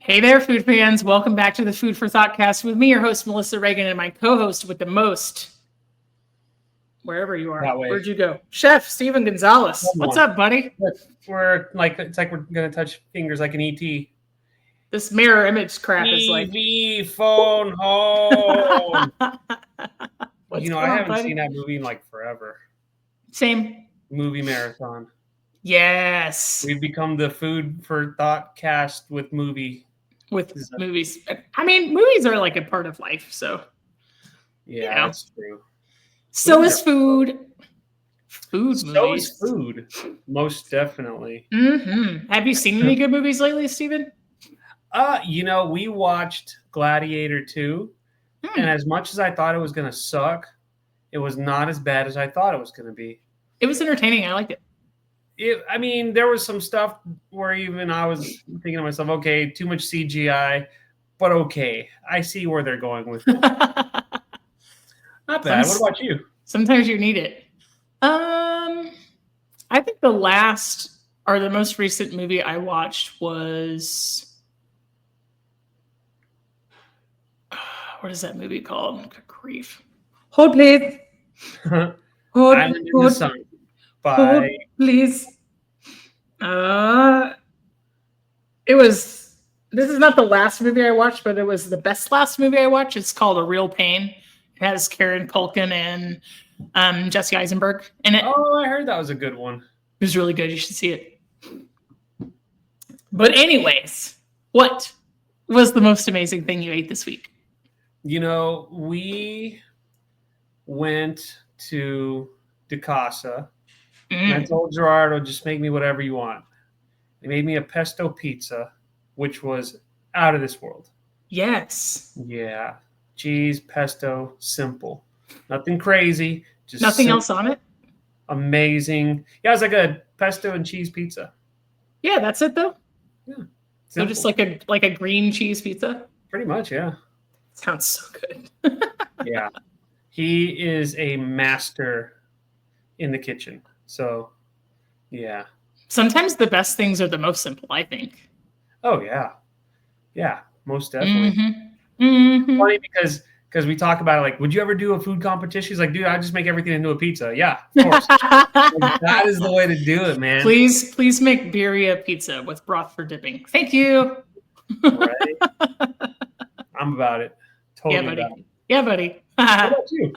Hey there, food fans. Welcome back to the Food for ThoughtCast with me, your host, Melissa Reagan, and my co-host with the most, wherever you are. That way. Where'd you go? Chef Steven Gonzalez. Come What's on. up, buddy? It's like we're gonna touch fingers like an ET. This mirror image crap is like... TV phone home. What's I going on, haven't seen buddy? that movie in like forever. Same. Movie marathon. Yes. We've become the Food for ThoughtCast with movie. With movies. I mean, movies are like a part of life, so... Yeah, know. that's true. So Movies is food. Food So movies. is food. Most definitely. Mm-hmm. Have you seen any good movies lately, Steven? We watched Gladiator 2, and as much as I thought it was gonna suck, it was not as bad as I thought it was gonna be. It was entertaining. I liked it. There was some stuff where even I was thinking to myself, okay, too much CGI, but okay, I see where they're going with it. Not bad. What about you? Sometimes you need it. I think the last or the most recent movie I watched was... what is that movie called? Good grief. Hold, please. Hold, I'm in the sun. hold, please. This is not the last movie I watched, but it was the best last movie I watched. It's called A Real Pain. It has Karen Culkin and Jesse Eisenberg in it. Oh, I heard that was a good one. It was really good. You should see it. But anyways, what was the most amazing thing you ate this week? We went to De Casa, and I told Gerardo, just make me whatever you want. They made me a pesto pizza, which was out of this world. Yes. Yeah. Cheese, pesto, simple. Nothing crazy. Just nothing simple, else on it? Amazing. Yeah, it's like a pesto and cheese pizza. Yeah, that's it though? Yeah. So Simple. just like a green cheese pizza? Pretty much, yeah. Sounds so good. Yeah. He is a master in the kitchen. So, yeah. Sometimes the best things are the most simple, I think. Oh, yeah. Yeah, most definitely. Mm-hmm. Mm-hmm. Funny because we talk about it, like, would you ever do a food competition? He's like, dude, I just make everything into a pizza. Yeah, of course. That is the way to do it, man. Please make birria pizza with broth for dipping. Thank you. Right? I'm about it. Totally yeah, buddy. about it. Yeah, buddy. What about you?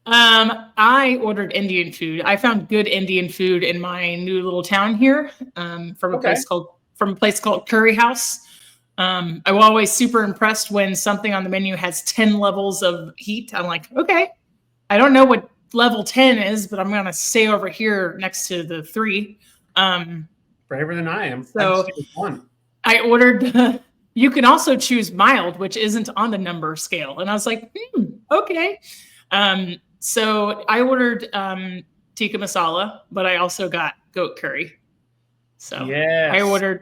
I ordered Indian food. I found good Indian food in my new little town here, from a place called Curry House. I'm always super impressed when something on the menu has 10 levels of heat. I'm like, okay, I don't know what level 10 is, but I'm gonna stay over here next to the 3. Braver than I am. So I ordered. You can also choose mild, which isn't on the number scale, and I was like, okay. So I ordered tikka masala, but I also got goat curry. So yes.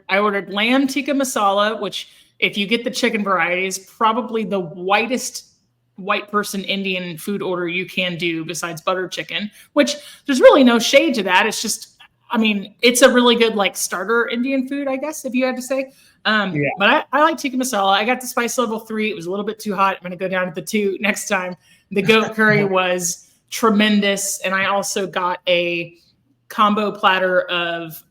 I ordered lamb tikka masala, which if you get the chicken variety is probably the whitest white person Indian food order you can do besides butter chicken, which there's really no shade to that. It's just, I mean, it's a really good like starter Indian food, I guess, if you had to say. But I like tikka masala. I got the spice level 3. It was a little bit too hot. I'm going to go down to the 2 next time. The goat curry was tremendous. And I also got a combo platter of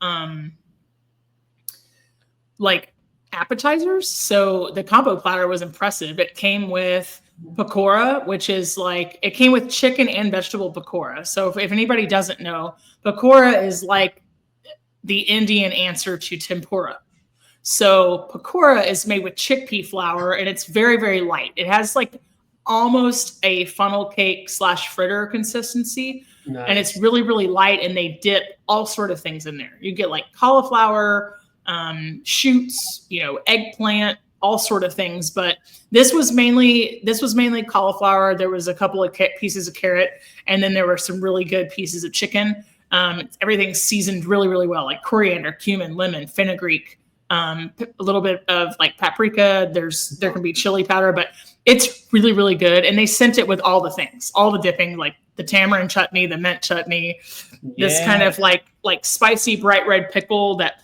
like appetizers. So the combo platter was impressive. It came with pakora, which is like, it came with chicken and vegetable pakora. So if anybody doesn't know, pakora is like the Indian answer to tempura. So pakora is made with chickpea flour and it's very, very light. It has like almost a funnel cake / fritter consistency. Nice. And it's really, really light. And they dip all sort of things in there. You get like cauliflower, shoots, eggplant, all sort of things. But this was mainly cauliflower. There was a couple of pieces of carrot, and then there were some really good pieces of chicken. Everything's seasoned really, really well, like coriander, cumin, lemon, fenugreek, a little bit of like paprika. There can be chili powder, but it's really, really good. And they sent it with all the things, all the dipping, like the tamarind chutney, the mint chutney, this kind of like spicy bright red pickle that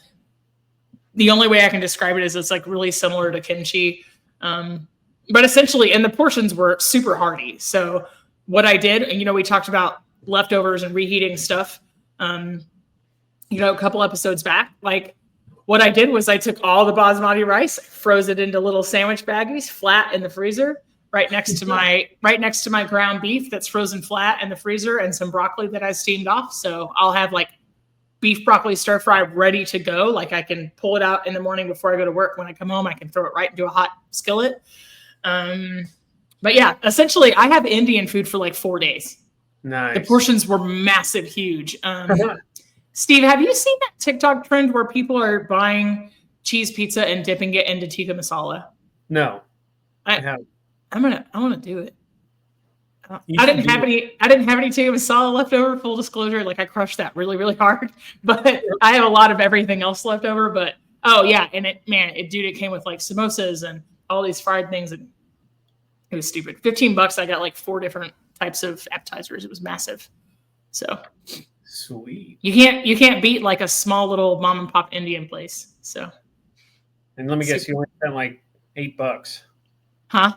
the only way I can describe it is it's like really similar to kimchi. But essentially, and the portions were super hearty. So what I did, and we talked about leftovers and reheating stuff, a couple episodes back. Like what I did was I took all the basmati rice, froze it into little sandwich baggies, flat in the freezer, right next to my ground beef that's frozen flat in the freezer, and some broccoli that I steamed off. So I'll have like beef broccoli stir fry ready to go. Like I can pull it out in the morning before I go to work. When I come home, I can throw it right into a hot skillet. But yeah, essentially I have Indian food for like 4 days. Nice. The portions were massive, huge. Steve, have you seen that TikTok trend where people are buying cheese pizza and dipping it into tikka masala? No, I haven't. I want to do it. I didn't have any tikka masala left over, full disclosure. Like I crushed that really, really hard, but I have a lot of everything else left over. But oh yeah. And it came with like samosas and all these fried things. And it was stupid. $15. I got like 4 different types of appetizers. It was massive. So sweet. You can't beat like a small little mom and pop Indian place. So. And let me guess, you only spent like $8. Huh?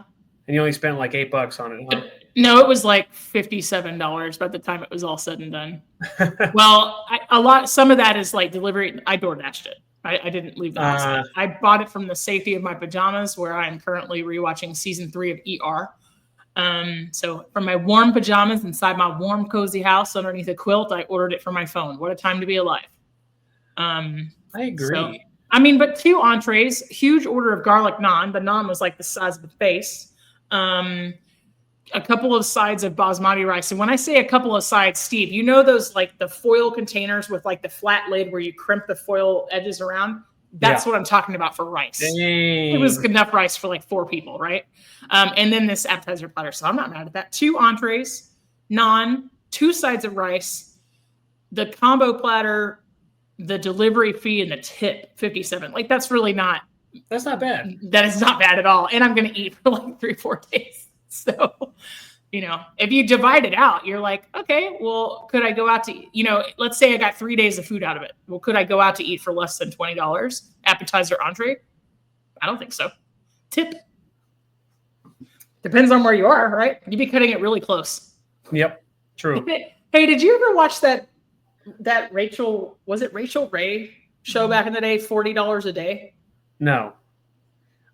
And you only spent like $8 on it, huh? No, it was like $57 by the time it was all said and done. Well, some of that is like delivery. I DoorDashed it. I didn't leave the house. I bought it from the safety of my pajamas, where I am currently rewatching season 3 of ER. So from my warm pajamas inside my warm, cozy house underneath a quilt, I ordered it from my phone. What a time to be alive. I agree. So, but 2 entrees, huge order of garlic naan. The naan was like the size of the face. A couple of sides of basmati rice. And when I say a couple of sides, Steve, those like the foil containers with like the flat lid where you crimp the foil edges around? That's what I'm talking about for rice. Dang. It was enough rice for like 4 people, right? And then this appetizer platter. So I'm not mad at that. 2 entrees, naan, 2 sides of rice, the combo platter, the delivery fee, and the tip, $57. Like that's not bad. That is not bad at all. And I'm going to eat for like 3-4 days. So, if you divide it out, you're like, okay, well, could I go out to, let's say I got 3 days of food out of it. Well, could I go out to eat for less than $20? Appetizer, entree? I don't think so. Tip. Depends on where you are, right? You'd be cutting it really close. Yep. True. Hey, did you ever watch that Rachel Ray show back in the day, $40 a day? No.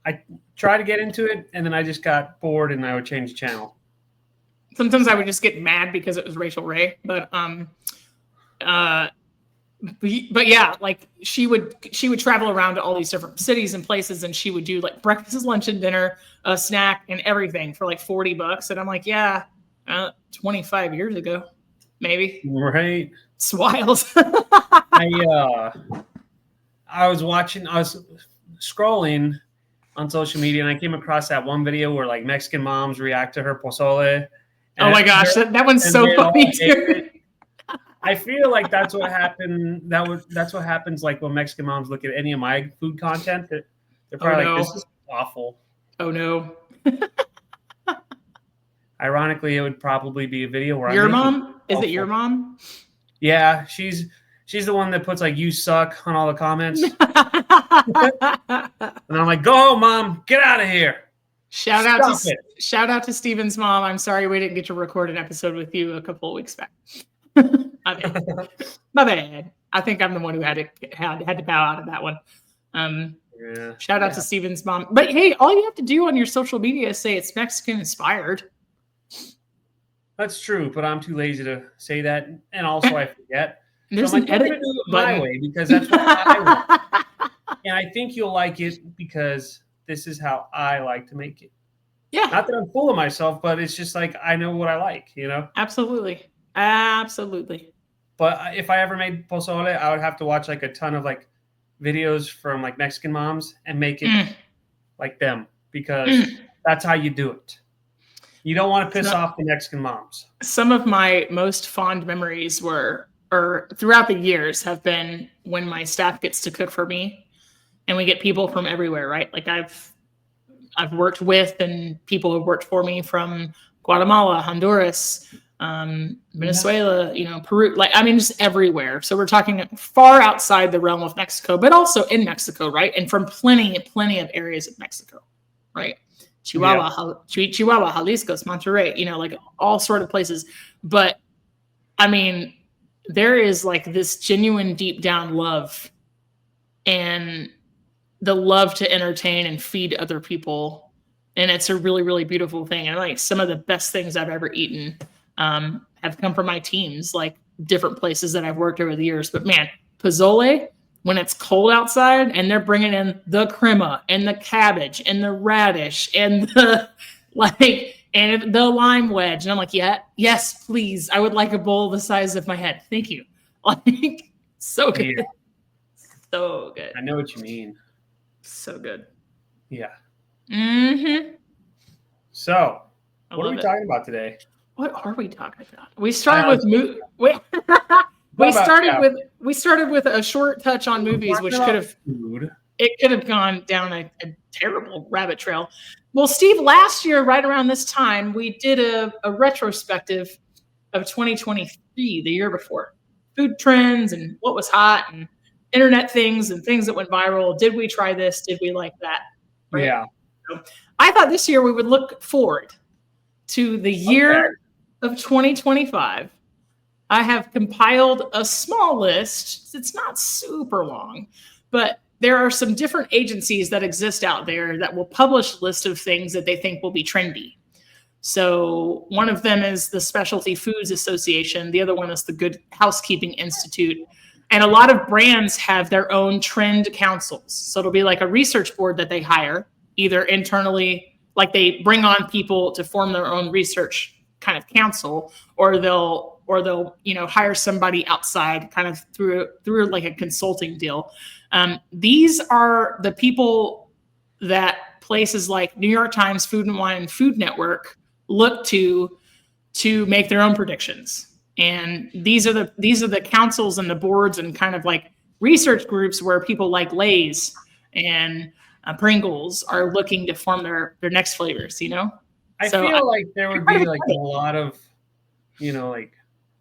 I tried to get into it, and then I just got bored, and I would change the channel. Sometimes I would just get mad because it was Rachel Ray, but yeah, like she would travel around to all these different cities and places, and she would do like breakfast, lunch, and dinner, a snack, and everything for like $40. And I'm like, yeah, 25 years ago, maybe. Right. It's wild. I was scrolling on social media, and I came across that one video where like Mexican moms react to her pozole. Oh my gosh, that one's so funny too. I feel like that's what happened. That's what happens like when Mexican moms look at any of my food content. They're probably like, this is awful. Oh no. Ironically, it would probably be a video where your mom? Is it your mom? Yeah, she's the one that puts like "you suck" on all the comments. And I'm like, go home, Mom. Get out of here. Shout out to Steven's mom. I'm sorry we didn't get to record an episode with you a couple of weeks back. My bad. I think I'm the one who had to bow out of that one. Shout out to Steven's mom. But hey, all you have to do on your social media is say it's Mexican inspired. That's true, but I'm too lazy to say that, and also I forget. There's an edit my way because that's what I want. And I think you'll like it because this is how I like to make it. Yeah. Not that I'm full of myself, but it's just like I know what I like, Absolutely. But if I ever made pozole, I would have to watch like a ton of like videos from like Mexican moms and make it like them because that's how you do it. You don't want to piss off the Mexican moms. Some of my most fond memories throughout the years have been when my staff gets to cook for me, and we get people from everywhere, right? Like I've worked with, and people have worked for me from Guatemala, Honduras, Venezuela, Peru, just everywhere. So we're talking far outside the realm of Mexico, but also in Mexico, right? And from plenty of areas of Mexico, right? Chihuahua, Jalisco, Monterrey, like all sort of places. But I mean, there is like this genuine deep down love and the love to entertain and feed other people. And it's a really, really beautiful thing. And like some of the best things I've ever eaten have come from my teams, like different places that I've worked over the years. But man, pozole, when it's cold outside and they're bringing in the crema and the cabbage and the radish and the and the lime wedge. And I'm like, yeah, yes, please. I would like a bowl the size of my head. Thank you. Like, so good. Yeah. So good. I know what you mean. So good. Yeah. Mm-hmm. So, what are we talking about today? What are we talking about? We started with we started with a short touch on movies, which could have gone down a terrible rabbit trail. Well, Steve, last year, right around this time, we did a retrospective of 2023, the year before. Food trends and what was hot and internet things and things that went viral. Did we try this? Did we like that? Right? Yeah. So I thought this year we would look forward to the year of 2025. I have compiled a small list. It's not super long, but there are some different agencies that exist out there that will publish a list of things that they think will be trendy. So one of them is the Specialty Foods Association. The other one is the Good Housekeeping Institute. And a lot of brands have their own trend councils. So it'll be like a research board that they hire, either internally, like they bring on people to form their own research kind of council, or they'll hire somebody outside kind of through like a consulting deal. These are the people that places like New York Times, Food and Wine, and Food Network look to make their own predictions. And these are the councils and the boards and kind of like research groups where people like Lay's and Pringles are looking to form their next flavors, I feel like there would be like a lot of, like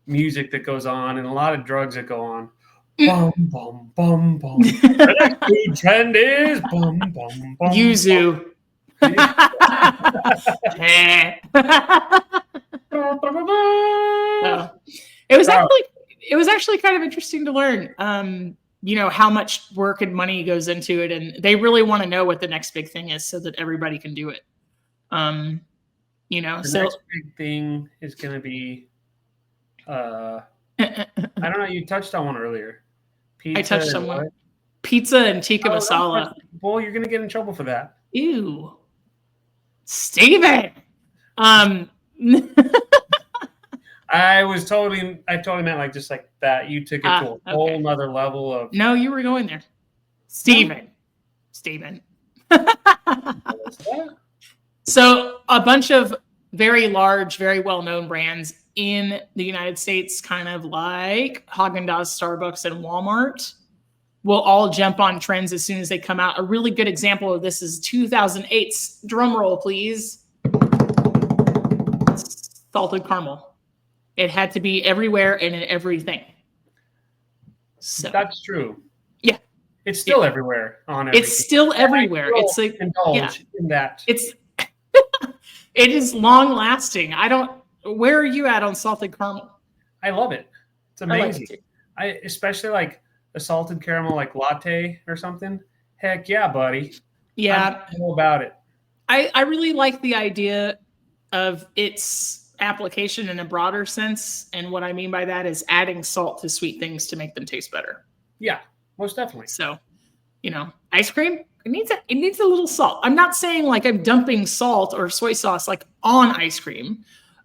music that goes on and a lot of drugs that go on. Bum, bum, bum, bum. The next food trend is bum, bum, bum. Yuzu. It was actually kind of interesting to learn, how much work and money goes into it, and they really want to know what the next big thing is so that everybody can do it. The next big thing is going to be, I don't know. You touched on one earlier. Pizza. I touched on one. Pizza and tikka masala. Well, you're going to get in trouble for that. Ew, Steven. I totally meant like just like that. You took it to a whole nother level of. No, you were going there, Steven. So a bunch of very large, very well-known brands in the United States, kind of like Haagen-Dazs, Starbucks, and Walmart, will all jump on trends as soon as they come out. A really good example of this is 2008's, drum roll please, salted caramel. It had to be everywhere and in everything. So that's true. Yeah. It's still everywhere on everything. It's still everywhere. It's like indulge in that. It is long lasting. Where are you at on salted caramel? I love it. It's amazing. I especially like a salted caramel like latte or something. Heck yeah, buddy. Yeah. I'm all about it. I really like the idea of its application in a broader sense. And what I mean by that is adding salt to sweet things to make them taste better. Yeah, most definitely. So, ice cream, it needs a little salt. I'm not saying like I'm dumping salt or soy sauce like on ice cream,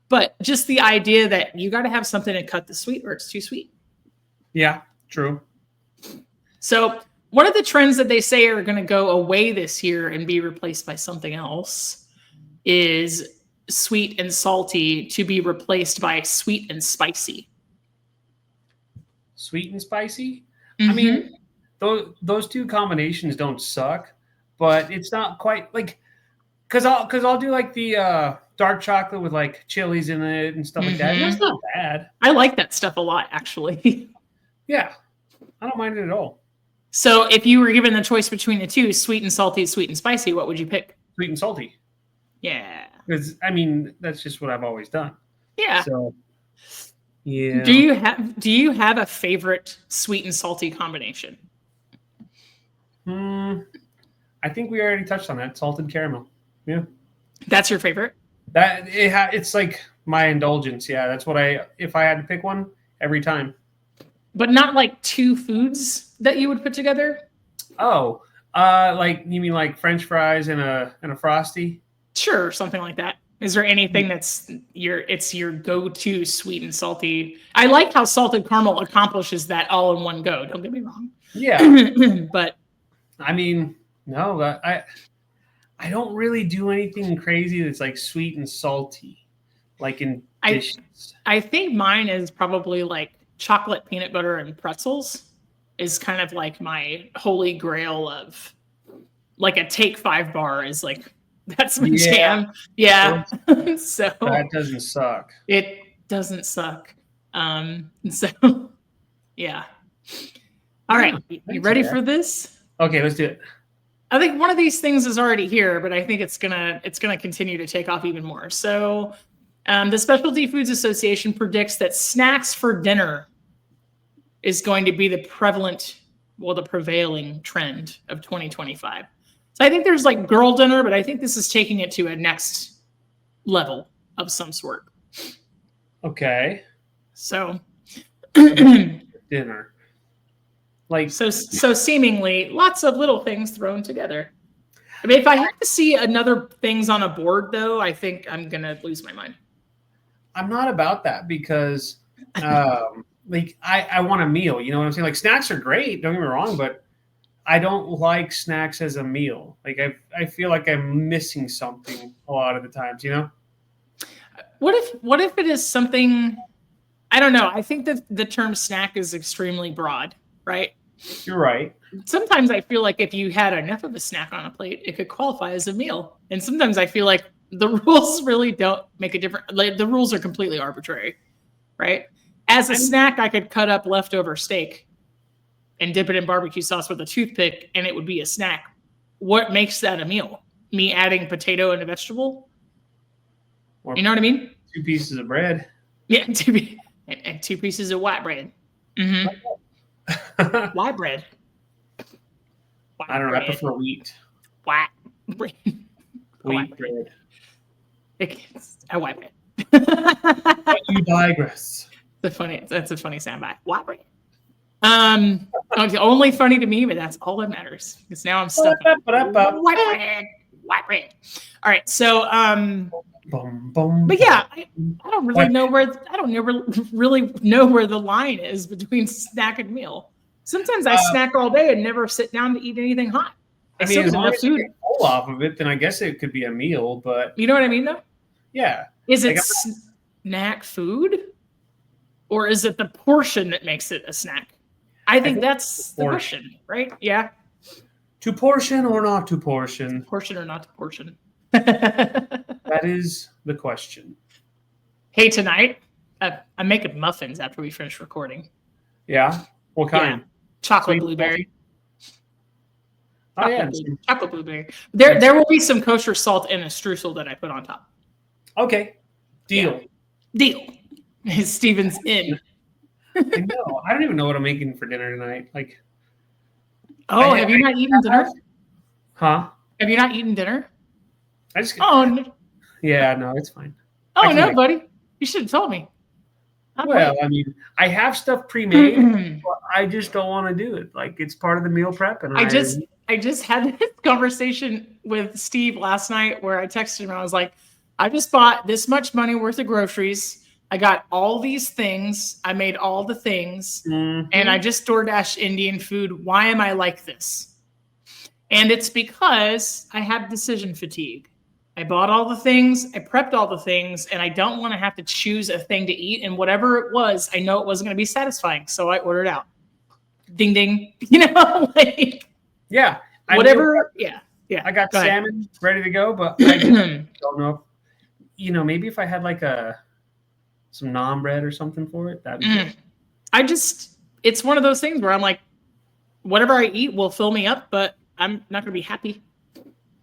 but just the idea that you got to have something to cut the sweet or it's too sweet. Yeah, true. So one of the trends that they say are going to go away this year and be replaced by something else is sweet and salty to be replaced by sweet and spicy. Sweet and spicy? Mm-hmm. I mean, those two combinations don't suck, but it's not quite like I'll do like the dark chocolate with like chilies in it and stuff like that. And that's not bad. I like that stuff a lot, actually. Yeah, I don't mind it at all. So if you were given the choice between the two, sweet and salty, sweet and spicy, what would you pick? Sweet and salty. Yeah. Because I mean, that's just what I've always done. Yeah. So yeah. Do you have a favorite sweet and salty combination? I think we already touched on that. Salted caramel. Yeah. That's your favorite? It's like my indulgence. Yeah, that's what if I had to pick one every time. But not like two foods that you would put together? Oh, like you mean like French fries and a Frosty? Sure, something like that. Is there anything that's your go-to sweet and salty? I like how salted caramel accomplishes that all in one go. Don't get me wrong. Yeah. But I mean, no, I don't really do anything crazy that's like sweet and salty, like in dishes. I think mine is probably like chocolate peanut butter and pretzels is kind of like my holy grail of like a Take 5 bar is like, that's my jam. Yeah. So that doesn't suck. It doesn't suck. So yeah. All right. You ready for this? Okay, let's do it. I think one of these things is already here, but I think it's gonna continue to take off even more. So the Specialty Foods Association predicts that snacks for dinner is going to be the prevailing trend of 2025. So I think there's like girl dinner, but I think this is taking it to a next level of some sort. Okay. So dinner. Like so seemingly lots of little things thrown together. I mean, if I have to see another things on a board, though, I think I'm gonna lose my mind. I'm not about that because, like, I want a meal. You know what I'm saying? Like, snacks are great. Don't get me wrong, but I don't like snacks as a meal. Like, I feel like I'm missing something a lot of the times. You know? What if it is something? I don't know. I think that the term snack is extremely broad. Right? You're right. Sometimes I feel like if you had enough of a snack on a plate, it could qualify as a meal. And sometimes I feel like the rules really don't make a difference. Like the rules are completely arbitrary, right? As a snack, I could cut up leftover steak and dip it in barbecue sauce with a toothpick, and it would be a snack. What makes that a meal? Me adding potato and a vegetable? You know what I mean? 2 pieces of bread. Yeah, and 2 pieces of white bread. Mm-hmm. White bread. I don't know. I prefer wheat. White bread. Wheat bread. A white bread. But you digress. That's a funny soundbite. White bread. It's only funny to me, but that's all that matters. Because now I'm stuck. White bread. White bread. All right. So but yeah, I don't really know where really know where the line is between snack and meal. Sometimes I snack all day and never sit down to eat anything hot. I mean, as long as you get full off of it, then I guess it could be a meal. But you know what I mean, though? Yeah. Is it snack food, or is it the portion that makes it a snack? I think that's the question, right? Yeah. To portion or not to portion? Portion or not to portion? That is the question. Hey, tonight I'm making muffins after we finish recording. Yeah? What kind? Yeah. Chocolate blueberry. Chocolate blueberry. There will be some kosher salt and a streusel that I put on top. Okay. Deal. Yeah. Deal. Steven's in. I know. I don't even know what I'm making for dinner tonight. Like, have you not eaten dinner? Huh? Have you not eaten dinner? Yeah, no, it's fine. Oh no, buddy. You should have told me. I mean, I have stuff pre-made, but I just don't want to do it. Like, it's part of the meal prep, and I just had this conversation with Steve last night where I texted him. I was like, I just bought this much money worth of groceries. I got all these things. I made all the things, and I just DoorDash Indian food. Why am I like this? And it's because I have decision fatigue. I bought all the things, I prepped all the things, and I don't want to have to choose a thing to eat. And whatever it was, I know it wasn't going to be satisfying. So I ordered out. Ding, ding. You know, like, yeah. Whatever. Yeah. Yeah. I got Go ahead. salmon ready to go, but I just don't know. Maybe if I had like some naan bread or something for it, that'd be good. It's one of those things where I'm like, whatever I eat will fill me up, but I'm not going to be happy.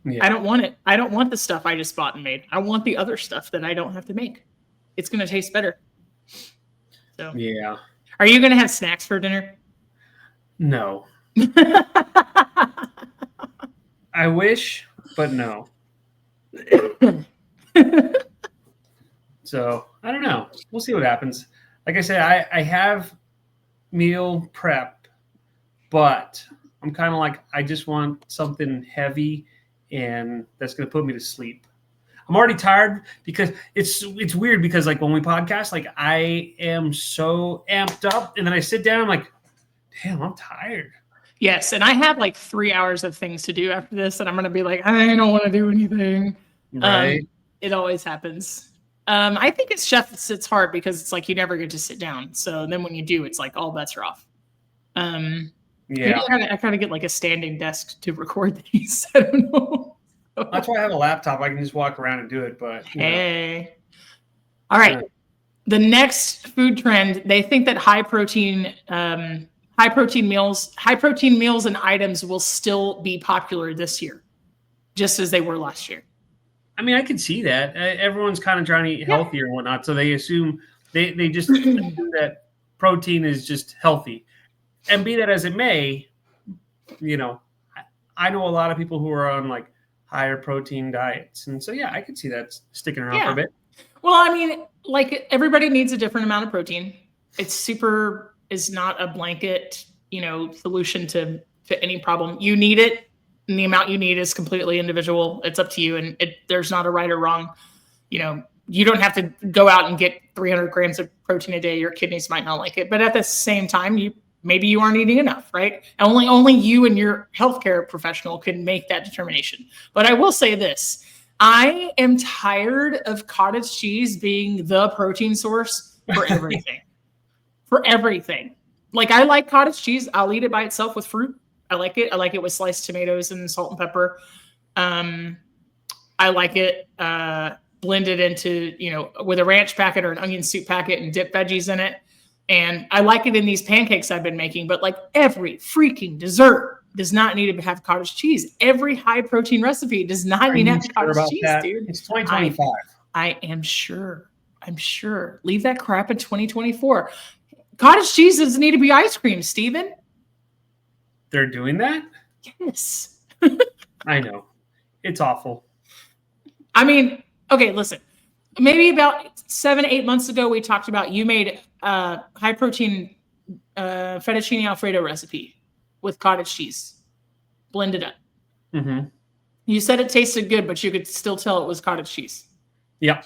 Yeah. I don't want it. I don't want the stuff I just bought and made. I want the other stuff that I don't have to make. It's going to taste better. So, yeah. Are you going to have snacks for dinner? No. I wish, but no. So I don't know. We'll see what happens. Like I said, I have meal prep, but I'm kind of like, I just want something heavy and that's going to put me to sleep. I'm already tired because it's weird because like when we podcast, like I am so amped up and then I sit down, I'm like, damn, I'm tired. Yes, and I have like 3 hours of things to do after this, and I'm going to be like, I don't want to do anything. Right. It always happens. I think it's hard because it's like you never get to sit down. So then when you do, it's like all bets are off. Yeah. I kind of get like a standing desk to record these. I don't know. That's why I have a laptop. I can just walk around and do it. But hey, all right. The next food trend, they think that high protein meals and items will still be popular this year, just as they were last year. I mean, I can see that. Everyone's kind of trying to eat healthier and whatnot, so they assume they just assume that protein is just healthy. And be that as it may, I know a lot of people who are on like higher protein diets, and so yeah, I could see that sticking around for a bit. Well, I mean, like everybody needs a different amount of protein. Is not a blanket, solution to any problem. You need it, and the amount you need is completely individual. It's up to you, and there's not a right or wrong. You don't have to go out and get 300 grams of protein a day. Your kidneys might not like it, but at the same time, maybe you aren't eating enough, right? Only you and your healthcare professional can make that determination. But I will say this. I am tired of cottage cheese being the protein source for everything. For everything. Like I like cottage cheese. I'll eat it by itself with fruit. I like it. I like it with sliced tomatoes and salt and pepper. I like it blended into, with a ranch packet or an onion soup packet and dip veggies in it. And I like it in these pancakes I've been making, but like every freaking dessert does not need to have cottage cheese. Every high protein recipe does not need to have cottage cheese, dude. It's 2025. I am sure. I'm sure. Leave that crap in 2024. Cottage cheese doesn't need to be ice cream, Steven. They're doing that? Yes. I know. It's awful. I mean, okay, listen. Maybe about 7-8 months ago, we talked about you made a high protein fettuccine Alfredo recipe with cottage cheese blended up. Mm-hmm. You said it tasted good, but you could still tell it was cottage cheese. Yep.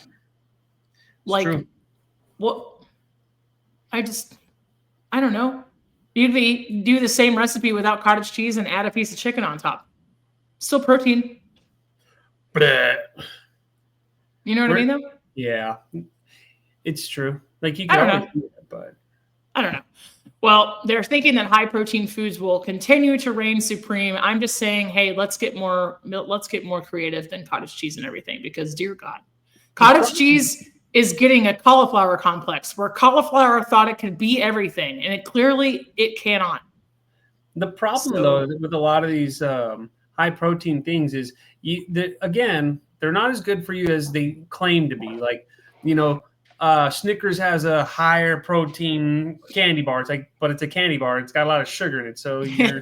Like, true. What? I don't know. You'd do the same recipe without cottage cheese and add a piece of chicken on top. Still protein. Bleh. You know what I mean, though? Yeah, it's true. Like you can always do it, but I don't know. Well, they're thinking that high protein foods will continue to reign supreme. I'm just saying, hey, let's get more creative than cottage cheese and everything, because dear God, cottage cheese is getting a cauliflower complex where cauliflower thought it could be everything, and it cannot. The problem though with a lot of these high protein things is again, they're not as good for you as they claim to be. Like, Snickers has a higher protein candy bar. It's like, but it's a candy bar. It's got a lot of sugar in it. So you're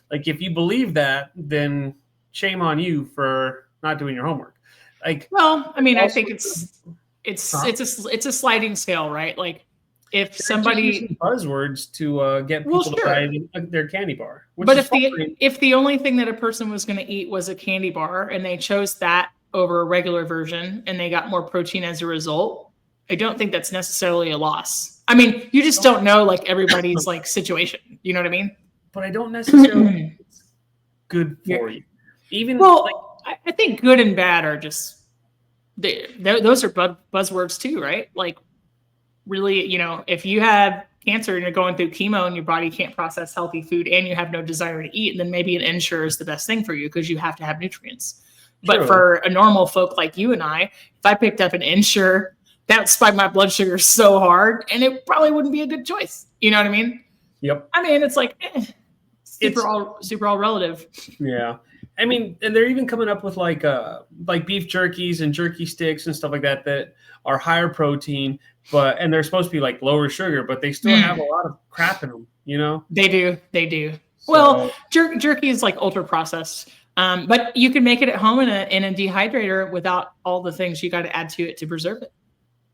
like, if you believe that, then shame on you for not doing your homework. Like, well, I mean, I think it's a sliding scale, right? Like, if somebody buzzwords to get people to buy their candy bar. But if the only thing that a person was going to eat was a candy bar and they chose that over a regular version and they got more protein as a result, I don't think that's necessarily a loss. I mean, you just don't know like everybody's like situation. You know what I mean? But I don't necessarily think it's good for you. I think good and bad are just those are buzzwords too, right? Like really, if you have cancer and you're going through chemo and your body can't process healthy food and you have no desire to eat, then maybe an Ensure is the best thing for you because you have to have nutrients. But True. for a normal folk like you and I, if I picked up an Ensure, that would spike my blood sugar so hard, and it probably wouldn't be a good choice. You know what I mean? Yep. I mean, it's like super all relative. Yeah. I mean, and they're even coming up with like beef jerkies and jerky sticks and stuff like that that are higher protein, and they're supposed to be like lower sugar, but they still have a lot of crap in them, They do. So, well, jerky is like ultra processed, but you can make it at home in a dehydrator without all the things you got to add to it to preserve it.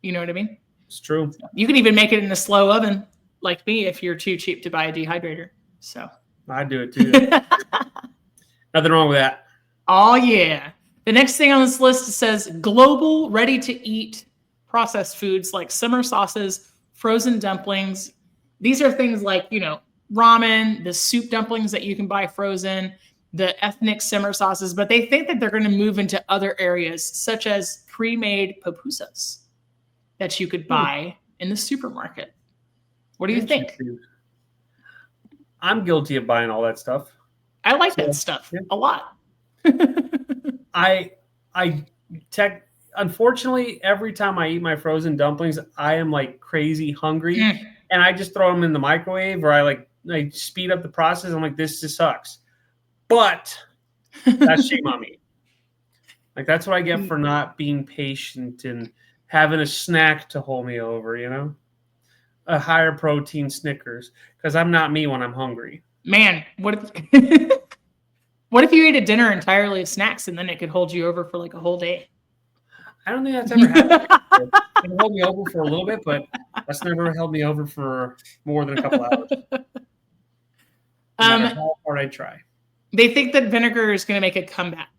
You know what I mean? It's true. You can even make it in a slow oven, like me, if you're too cheap to buy a dehydrator. So I do it too. Nothing wrong with that. Oh, yeah. The next thing on this list says global ready-to-eat processed foods like summer sauces, frozen dumplings. These are things like, ramen, the soup dumplings that you can buy frozen, the ethnic simmer sauces, but they think that they're going to move into other areas, such as pre-made pupusas that you could buy in the supermarket. What do you think? I'm guilty of buying all that stuff. I like that stuff a lot. Unfortunately, every time I eat my frozen dumplings, I am like crazy hungry, and I just throw them in the microwave, or I speed up the process. I'm like, this just sucks. But that's shame on me. Like, that's what I get for not being patient and having a snack to hold me over, a higher protein Snickers, because I'm not me when I'm hungry. Man, what if you ate a dinner entirely of snacks and then it could hold you over for like a whole day? I don't think that's ever happened. It held me over for a little bit, but that's never held me over for more than a couple hours. No matter how hard I try. They think that vinegar is going to make a comeback.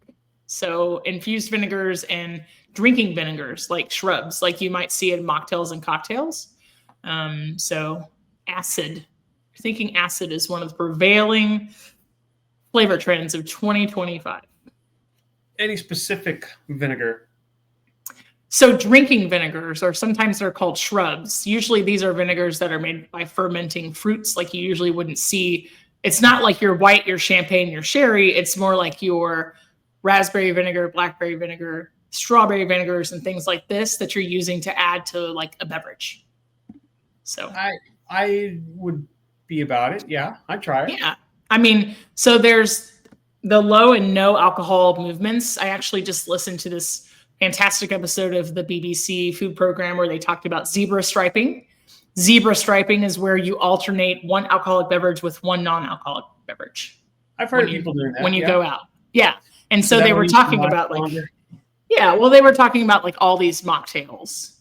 So infused vinegars and drinking vinegars, like shrubs, like you might see in mocktails and cocktails. So acid. Thinking acid is one of the prevailing flavor trends of 2025. Any specific vinegar? So drinking vinegars, or sometimes they're called shrubs. Usually these are vinegars that are made by fermenting fruits like you usually wouldn't see. It's not like your white, your champagne, your sherry. It's more like your raspberry vinegar, blackberry vinegar, strawberry vinegars, and things like this that you're using to add to like a beverage. So I would be about it. Yeah, I'd try it. Yeah. I mean, so there's the low and no alcohol movements. I actually just listened to this fantastic episode of the BBC food program where they talked about zebra striping. Zebra striping is where you alternate one alcoholic beverage with one non-alcoholic beverage. I've heard people doing that when you go out. Yeah. And so they were talking about like, they were talking about like all these mocktails,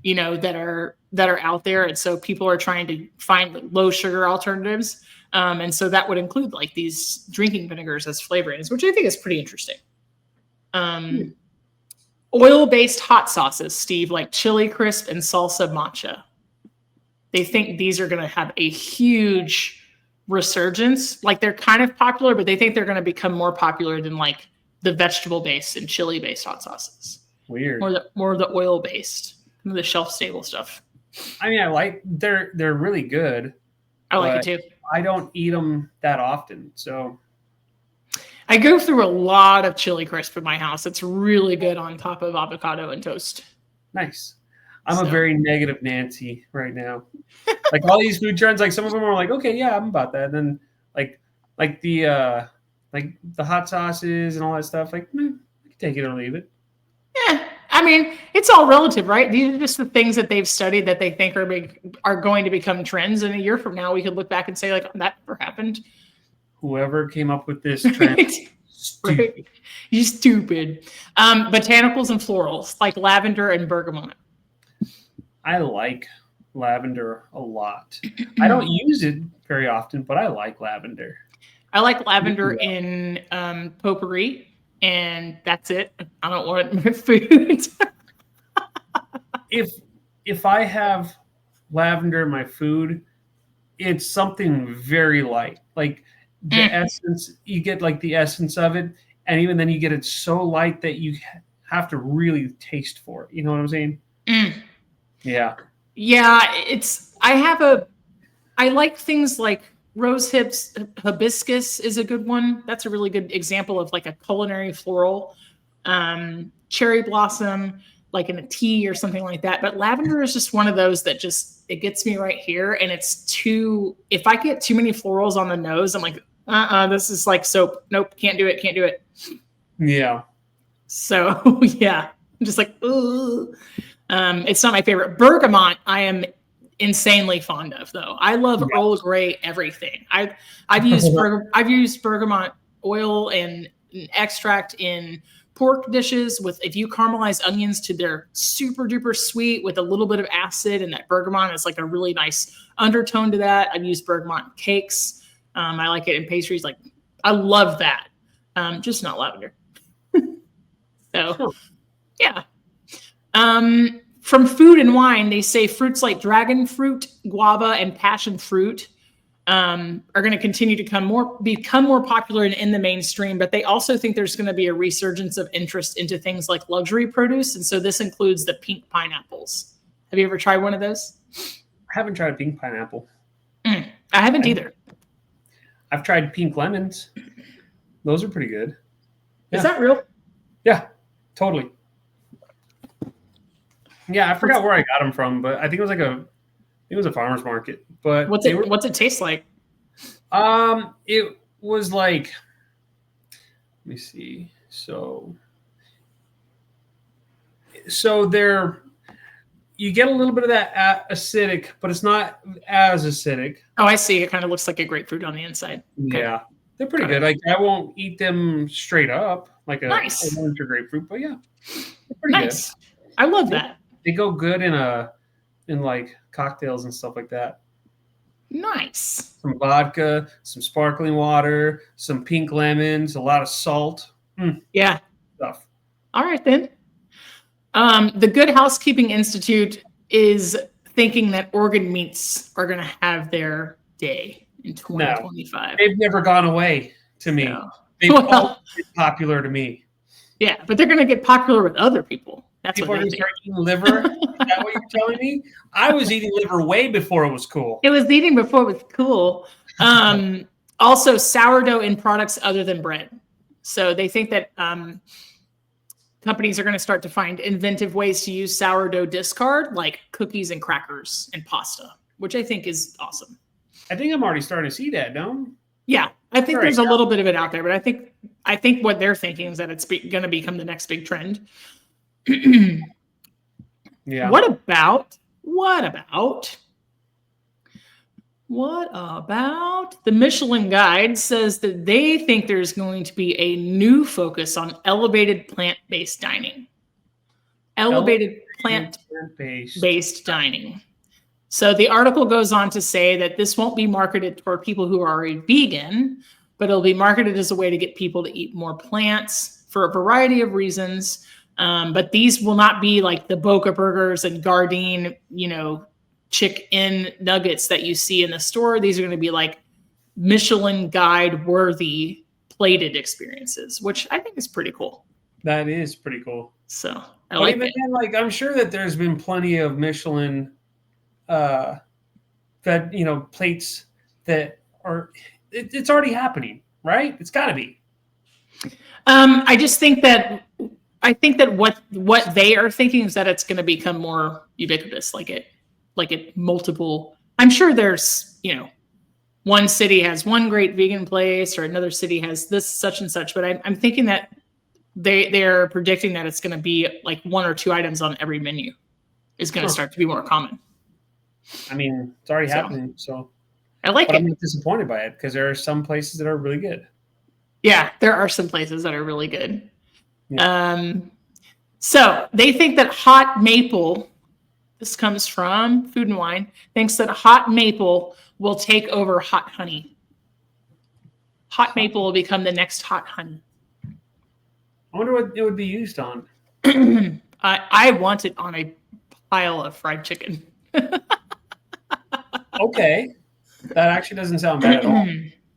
that are out there. And so people are trying to find low sugar alternatives. And so that would include like these drinking vinegars as flavorings, which I think is pretty interesting. Oil-based hot sauces, Steve, like chili crisp and salsa matcha. They think these are going to have a huge resurgence. Like they're kind of popular, but they think they're going to become more popular than like the vegetable-based and chili-based hot sauces. Weird. More the oil-based, the shelf-stable stuff. I mean, they're really good. I like it too. I don't eat them that often, so. I go through a lot of chili crisp in my house. It's really good on top of avocado and toast. Nice. I'm a very negative Nancy right now. Like all these food trends, like some of them are like, okay, yeah, I'm about that. And then like the hot sauces and all that stuff, like, I can take it or leave it. Yeah. I mean, it's all relative, right? These are just the things that they've studied that they think are going to become trends. And a year from now, we could look back and say, like, that never happened. Whoever came up with this trend, stupid. Right? You're stupid. Botanicals and florals, like lavender and bergamot. I like lavender a lot. I don't use it very often, but I like lavender. I like lavender in potpourri. And that's it. I don't want my food. If I have lavender in my food, it's something very light. Like the essence, you get like the essence of it, and even then you get it so light that you have to really taste for it. You know what I'm saying? Yeah. Yeah, I like things like rose hips, hibiscus is a good one. That's a really good example of like a culinary floral. Cherry blossom, like in a tea or something like that. But lavender is just one of those that just it gets me right here. And it's too if I get too many florals on the nose, I'm like, this is like soap. Nope, can't do it, can't do it. Yeah. So yeah, I'm just like, ugh. It's not my favorite. Bergamot, I am insanely fond of though. I love Earl Grey everything. I've used bergamot oil and extract in pork dishes with if you caramelize onions to their super duper sweet with a little bit of acid and that bergamot is like a really nice undertone to that. I've used bergamot in cakes. I like it in pastries. Like I love that. Just not lavender. So yeah. From Food and Wine, they say fruits like dragon fruit, guava, and passion fruit are going to continue to become more popular and in the mainstream. But they also think there's going to be a resurgence of interest into things like luxury produce, and so this includes the pink pineapples. Have you ever tried one of those? I haven't tried a pink pineapple. I haven't either. I've tried pink lemons. Those are pretty good. Yeah. Is that real? Yeah, totally. Yeah, I forgot where I got them from, but I think it was a farmer's market. But what's it taste like? It was like, let me see. So you get a little bit of that acidic, but it's not as acidic. Oh, I see. It kind of looks like a grapefruit on the inside. Okay. Yeah, they're pretty good. Like I won't eat them straight up like a winter grapefruit, but yeah, they're pretty good. I love that. They go good in like cocktails and stuff like that. Nice. Some vodka, some sparkling water, some pink lemons, a lot of salt. Yeah. Stuff. All right then. The Good Housekeeping Institute is thinking that organ meats are going to have their day in 2025. No, they've never gone away to me. No. They've always been popular to me. Yeah, but they're going to get popular with other people. That's people are going to start eating liver. Is that what you're telling me? I was eating liver way before it was cool. It was eating before it was cool. Also, sourdough in products other than bread. So they think that companies are going to start to find inventive ways to use sourdough discard, like cookies and crackers and pasta, which I think is awesome. I think I'm already starting to see that, no? Yeah, I think there's a little bit of it out there, but I think what they're thinking is that it's going to become the next big trend. Yeah. What about the Michelin Guide says that they think there's going to be a new focus on elevated plant-based dining. Elevated plant-based dining. So the article goes on to say that this won't be marketed for people who are already vegan, but it'll be marketed as a way to get people to eat more plants for a variety of reasons. But these will not be like the Boca burgers and Gardein, chicken nuggets that you see in the store. These are going to be like Michelin Guide worthy plated experiences, which I think is pretty cool. That is pretty cool. So I like it. Then, like I'm sure that there's been plenty of Michelin plates that are it's already happening, right? It's got to be. I think that what they are thinking is that it's going to become more ubiquitous, like it multiple. I'm sure there's, one city has one great vegan place or another city has this such and such, but I'm thinking that they're predicting that it's going to be like one or two items on every menu is going to start to be more common. I mean, it's already happening, so I like it. I'm not disappointed by it because there are some places that are really good. Yeah, there are some places that are really good. Yeah. So they think that hot maple, this comes from Food and Wine, thinks that hot maple will take over hot honey. Hot maple will become the next hot honey. I wonder what it would be used on. I want it on a pile of fried chicken. Okay. That actually doesn't sound bad at all.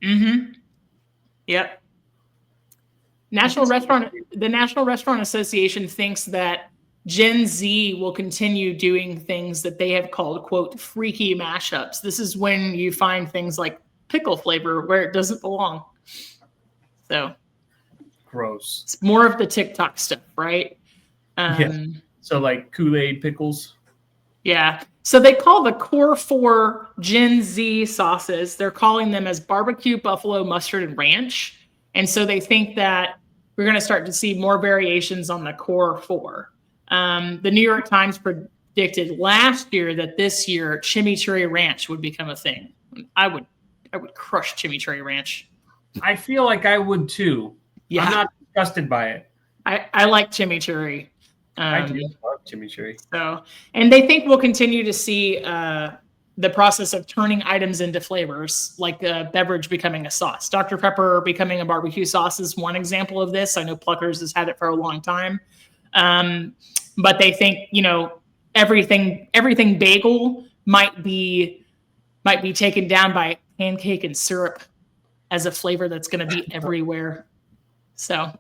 Mm-hmm. Yep. The National Restaurant Association thinks that Gen Z will continue doing things that they have called, quote, freaky mashups. This is when you find things like pickle flavor where it doesn't belong. So Gross. it's more of the TikTok stuff, right? Yeah. So like Kool-Aid pickles. Yeah. So they call the core 4 Gen Z sauces, they're calling them as barbecue, buffalo, mustard, and ranch. And so they think that we're going to start to see more variations on the core 4. The New York Times predicted last year that this year chimichurri ranch would become a thing. I would crush chimichurri ranch. I feel like I would too. Yeah. I'm not disgusted by it. I like chimichurri. I do love chimichurri. So, and they think we'll continue to see the process of turning items into flavors, like a beverage becoming a sauce. Dr. Pepper becoming a barbecue sauce is one example of this. I know Pluckers has had it for a long time. But they think, everything bagel might be taken down by pancake and syrup as a flavor that's going to be everywhere. So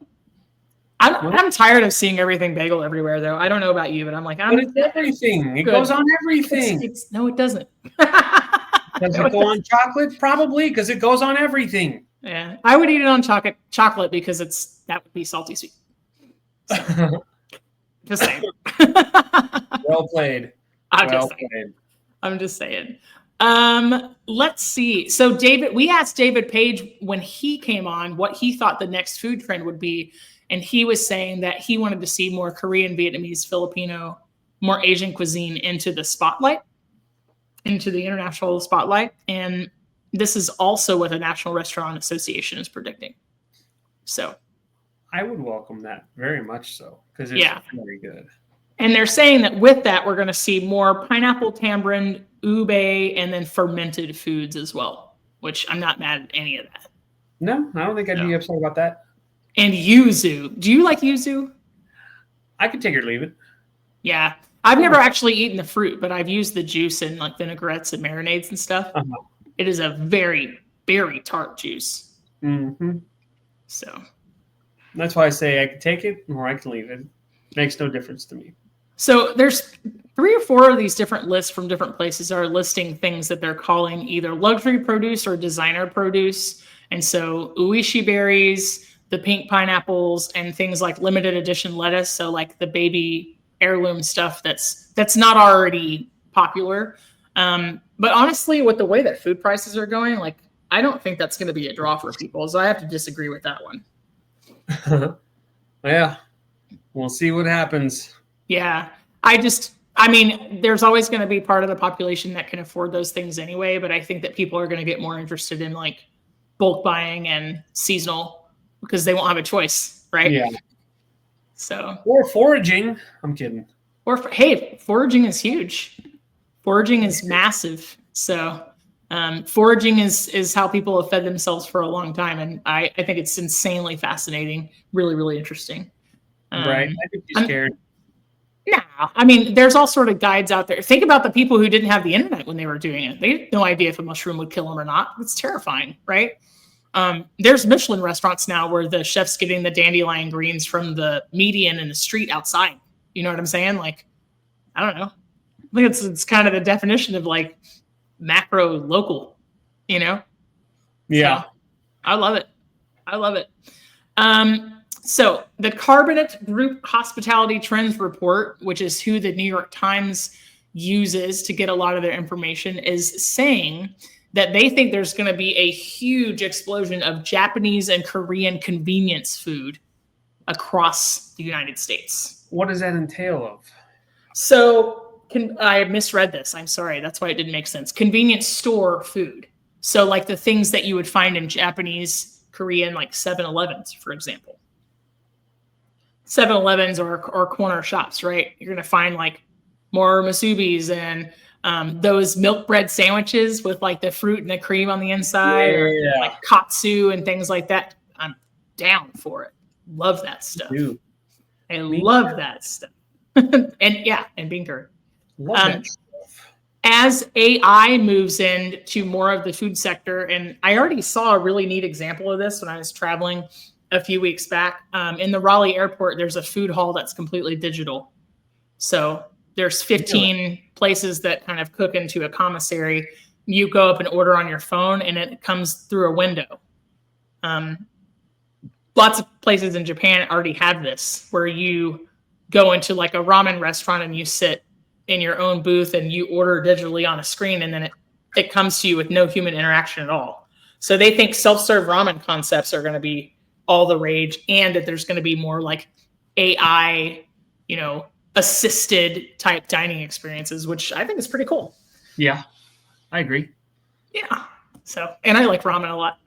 I'm tired of seeing everything bagel everywhere, though. I don't know about you, but I'm like, but it's everything. It goes on everything. No, it doesn't. Does it go on chocolate? Probably, because it goes on everything. Yeah, I would eat it on chocolate because that would be salty sweet. So, just saying. Well played. I'm just saying. Let's see. So we asked David Page when he came on what he thought the next food trend would be. And he was saying that he wanted to see more Korean, Vietnamese, Filipino, more Asian cuisine into the spotlight, into the international spotlight. And this is also what the National Restaurant Association is predicting. So I would welcome that very much so, because it's very good. And they're saying that with that, we're going to see more pineapple, tamarind, ube, and then fermented foods as well, which I'm not mad at any of that. No, I don't think I'd be upset about that. And yuzu. Do you like yuzu? I could take it or leave it. Yeah. I've never actually eaten the fruit, but I've used the juice in like vinaigrettes and marinades and stuff. It is a very, very tart juice. Mm-hmm. So that's why I say I can take it or I can leave it. Makes no difference to me. So there's 3 or 4 of these different lists from different places are listing things that they're calling either luxury produce or designer produce. And so uishi berries, the pink pineapples, and things like limited edition lettuce. So like the baby heirloom stuff that's not already popular. But honestly, with the way that food prices are going, like I don't think that's going to be a draw for people. So I have to disagree with that one. Yeah. We'll see what happens. Yeah. I mean, there's always going to be part of the population that can afford those things anyway. But I think that people are going to get more interested in like bulk buying and seasonal because they won't have a choice, right? Yeah. So or foraging. I'm kidding. Or hey, foraging is huge. Foraging is massive. So foraging is how people have fed themselves for a long time, and I think it's insanely fascinating. Really, really interesting. Right. I think you're scared. No, I mean, there's all sort of guides out there. Think about the people who didn't have the internet when they were doing it. They had no idea if a mushroom would kill them or not. It's terrifying, right? There's Michelin restaurants now where the chef's getting the dandelion greens from the median in the street outside. You know what I'm saying? Like, I don't know. I think it's kind of the definition of like macro local, Yeah. So, I love it. I love it. So the Carbonate Group Hospitality Trends Report, which is who the New York Times uses to get a lot of their information, is saying that they think there's going to be a huge explosion of Japanese and Korean convenience food across the United States. What does that entail of? So I misread this. I'm sorry. That's why it didn't make sense. Convenience store food. So like the things that you would find in Japanese, Korean, like 7-Elevens, for example. 7-Elevens or corner shops, right? You're going to find like more musubis and those milk bread sandwiches with like the fruit and the cream on the inside, or like katsu and things like that. I'm down for it. Love that stuff. Dude. I love that stuff. and bean curd. Love that stuff. As AI moves into more of the food sector, and I already saw a really neat example of this when I was traveling a few weeks back. In the Raleigh airport, there's a food hall that's completely digital. So there's 15 places that kind of cook into a commissary. You go up and order on your phone, and it comes through a window. Lots of places in Japan already have this, where you go into like a ramen restaurant and you sit in your own booth and you order digitally on a screen, and then it comes to you with no human interaction at all. So they think self-serve ramen concepts are going to be all the rage, and that there's going to be more like AI, assisted type dining experiences, which I think is pretty cool. Yeah, I agree. Yeah. So, and I like ramen a lot.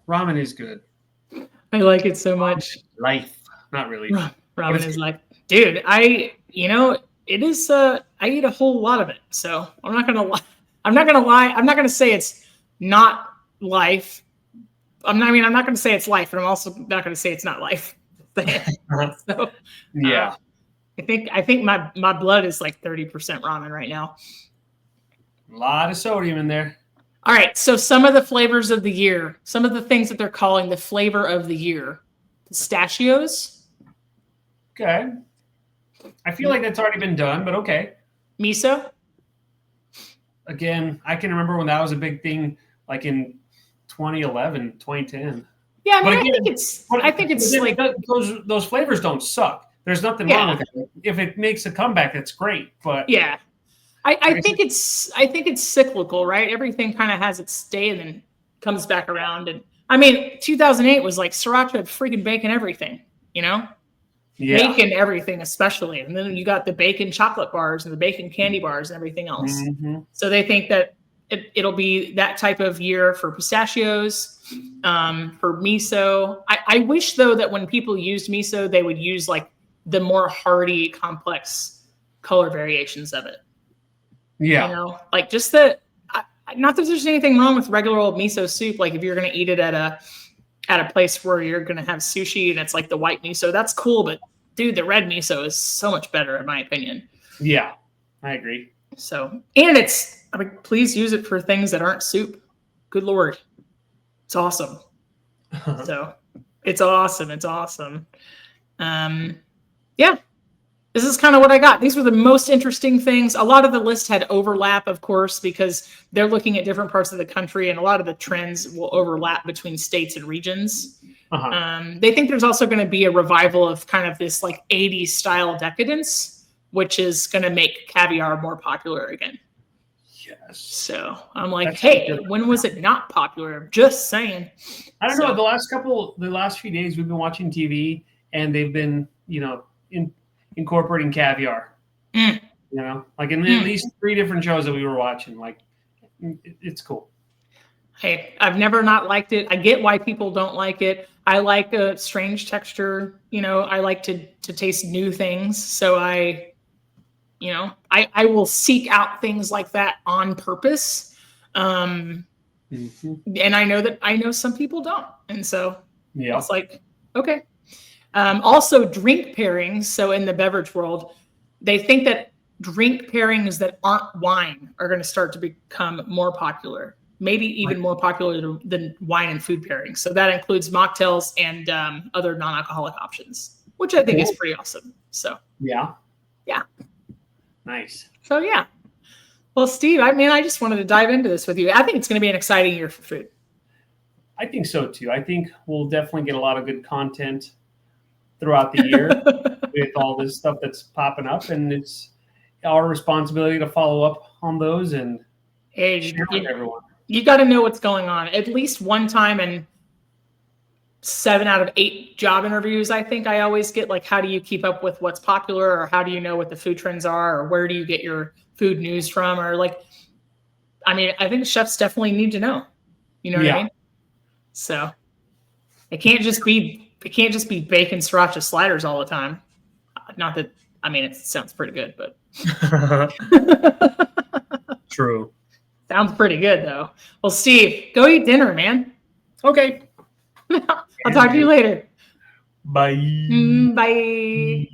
Ramen is good. I like it so much. Life. Not really. Ramen is like, dude, it is, I eat a whole lot of it. So I'm not going to lie. I'm not going to say it's not life. I'm not going to say it's life, but I'm also not going to say it's not life. So, yeah. I think my blood is like 30% ramen right now. A lot of sodium in there. All right, so some of the flavors of the year, some of the things that they're calling the flavor of the year. Pistachios. Okay. I feel like that's already been done, but okay. Miso. Again, I can remember when that was a big thing, like in 2011, 2010. Yeah, I think it's like those flavors don't suck. There's nothing wrong with it. If it makes a comeback, that's great. But yeah. I think it's cyclical, right? Everything kind of has its day and then comes back around. And I mean, 2008 was like sriracha had freaking bacon everything, Yeah. Bacon everything, especially. And then you got the bacon chocolate bars and the bacon candy bars and everything else. Mm-hmm. So they think that it'll be that type of year for pistachios, for miso. I wish, though, that when people used miso, they would use like the more hearty, complex color variations of it. Yeah. Like just not that there's anything wrong with regular old miso soup. Like if you're going to eat it at a place where you're going to have sushi and it's like the white miso, that's cool. But dude, the red miso is so much better in my opinion. Yeah, I agree. So, and please use it for things that aren't soup. Good Lord. It's awesome. So it's awesome. It's awesome. Yeah. This is kind of what I got. These were the most interesting things. A lot of the list had overlap, of course, because they're looking at different parts of the country, and a lot of the trends will overlap between states and regions. Uh-huh. They think there's also going to be a revival of kind of this like 80s style decadence, which is going to make caviar more popular again. Yes. So I'm like, hey, when was it not popular? Just saying. I don't know. The last few days we've been watching TV, and they've been, incorporating caviar, like in at least 3 different shows that we were watching. Like, it's cool. Hey, I've never not liked it. I get why people don't like it. I like a strange texture. I like to taste new things. So I will seek out things like that on purpose. And I know some people don't. And so it's like, okay. Also, drink pairings. So in the beverage world, they think that drink pairings that aren't wine are going to start to become more popular, maybe even more popular than wine and food pairings. So that includes mocktails and other non-alcoholic options, which I think is pretty awesome. So yeah, nice. So yeah, well, Steve, I just wanted to dive into this with you. I think it's going to be an exciting year for food. I think so too. I think we'll definitely get a lot of good content throughout the year with all this stuff that's popping up, and it's our responsibility to follow up on those and share with everyone. You got to know what's going on. At least one time in 7 out of 8 job interviews, I think I always get like, how do you keep up with what's popular, or how do you know what the food trends are, or where do you get your food news from, or like, I think chefs definitely need to know. You know what I mean? So it can't just be bacon sriracha sliders all the time. Not that, it sounds pretty good, but. True. Sounds pretty good, though. Well, Steve, go eat dinner, man. Okay. I'll talk to you later. Bye. Bye.